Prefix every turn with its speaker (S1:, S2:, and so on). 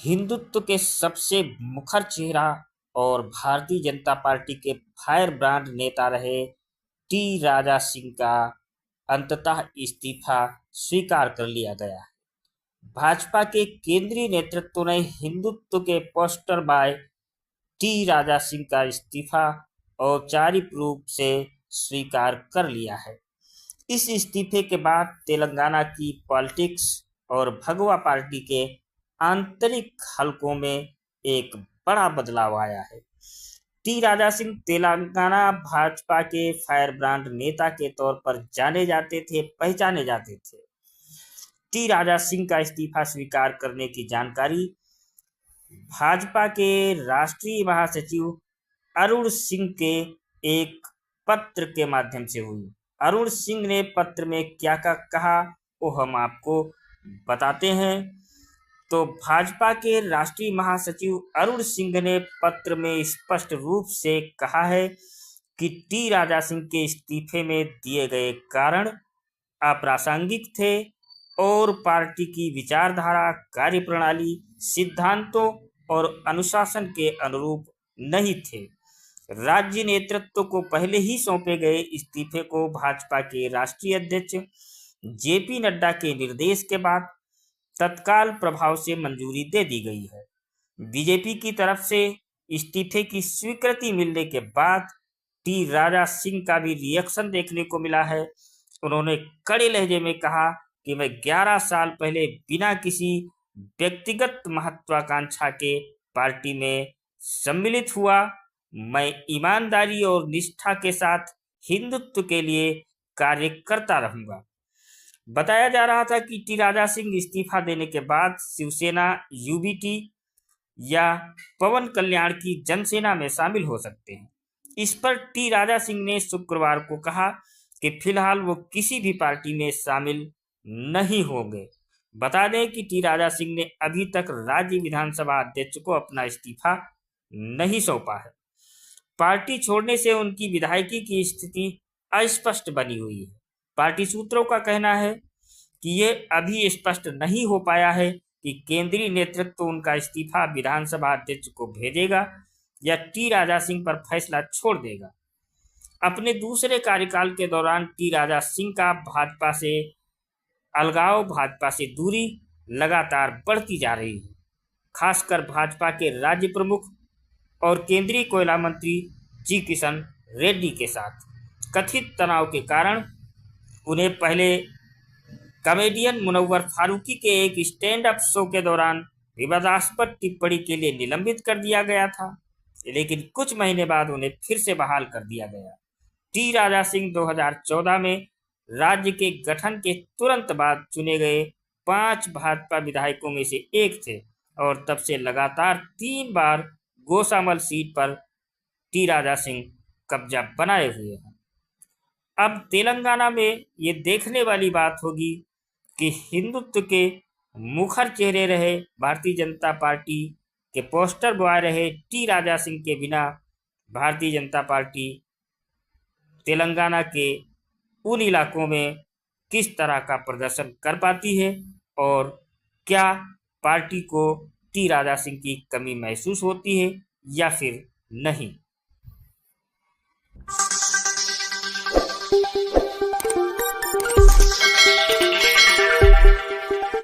S1: हिंदुत्व के सबसे मुखर चेहरा और भारतीय जनता पार्टी के फायर ब्रांड नेता रहे टी राजा सिंह का अंततः इस्तीफा स्वीकार कर लिया गया। भाजपा के केंद्रीय नेतृत्व ने हिंदुत्व के poster boy T Raja Singh का इस्तीफा औपचारिक रूप से स्वीकार कर लिया है। इस इस्तीफे के बाद तेलंगाना की पॉलिटिक्स और भगवा पार्टी के आंतरिक हलकों में एक बड़ा बदलाव आया है। टी राजा सिंह तेलंगाना भाजपा के फायर ब्रांड नेता के तौर पर पहचाने जाते थे। टी राजा सिंह का इस्तीफा स्वीकार करने की जानकारी भाजपा के राष्ट्रीय महासचिव अरुण सिंह के एक पत्र के माध्यम से हुई। अरुण सिंह ने पत्र में क्या कहा वो हम आपको बताते हैं। तो भाजपा के राष्ट्रीय महासचिव अरुण सिंह ने पत्र में स्पष्ट रूप से कहा है कि टी राजा सिंह के इस्तीफे में दिए गए कारण अप्रासंगिक थे और पार्टी की विचारधारा, कार्यप्रणाली, सिद्धांतों और अनुशासन के अनुरूप नहीं थे। राज्य नेतृत्व को पहले ही सौंपे गए इस्तीफे को भाजपा के राष्ट्रीय अध्यक्ष जेपी नड्डा के निर्देश के बाद तत्काल प्रभाव से मंजूरी दे दी गई है। बीजेपी की तरफ से इस्तीफे की स्वीकृति मिलने के बाद टी राजा सिंह का भी रिएक्शन देखने को मिला है। उन्होंने कड़े लहजे में कहा कि मैं 11 साल पहले बिना किसी व्यक्तिगत महत्वाकांक्षा के पार्टी में सम्मिलित हुआ। मैं ईमानदारी और निष्ठा के साथ हिंदुत्व के लिए कार्य करता रहूंगा। बताया जा रहा था कि टी राजा सिंह इस्तीफा देने के बाद शिवसेना, यूबीटी या पवन कल्याण की जनसेना में शामिल हो सकते हैं। इस पर टी राजा सिंह ने शुक्रवार को कहा कि फिलहाल वो किसी भी पार्टी में शामिल नहीं होंगे। बता दें कि टी राजा सिंह ने अभी तक राज्य विधानसभा अध्यक्ष को अपना इस्तीफा नहीं सौंपा है। पार्टी छोड़ने से उनकी विधायकी की स्थिति अस्पष्ट बनी हुई है। पार्टी सूत्रों का कहना है कि ये अभी स्पष्ट नहीं हो पाया है कि केंद्रीय नेतृत्व उनका इस्तीफा विधानसभा अध्यक्ष को भेजेगा या टी राजा सिंह पर फैसला छोड़ देगा। अपने दूसरे कार्यकाल के दौरान टी राजा सिंह का भाजपा से अलगाव, भाजपा से दूरी लगातार बढ़ती जा रही है। खासकर भाजपा के राज्य प्रमुख और केंद्रीय कोयला मंत्री जी किशन रेड्डी के साथ कथित तनाव के कारण उन्हें पहले कॉमेडियन मुनव्वर फारूकी के एक स्टैंड अप शो के दौरान विवादास्पद टिप्पणी के लिए निलंबित कर दिया गया था, लेकिन कुछ महीने बाद उन्हें फिर से बहाल कर दिया गया। टी राजा सिंह 2014 में राज्य के गठन के तुरंत बाद चुने गए 5 भाजपा विधायकों में से एक थे और तब से लगातार 3 बार गोसामल सीट पर टी राजा सिंह कब्जा बनाए हुए हैं। अब तेलंगाना में ये देखने वाली बात होगी कि हिंदुत्व के मुखर चेहरे रहे भारतीय जनता पार्टी के पोस्टर बॉय रहे टी राजा सिंह के बिना भारतीय जनता पार्टी तेलंगाना के उन इलाकों में किस तरह का प्रदर्शन कर पाती है और क्या पार्टी को टी राजा सिंह की कमी महसूस होती है या फिर नहीं।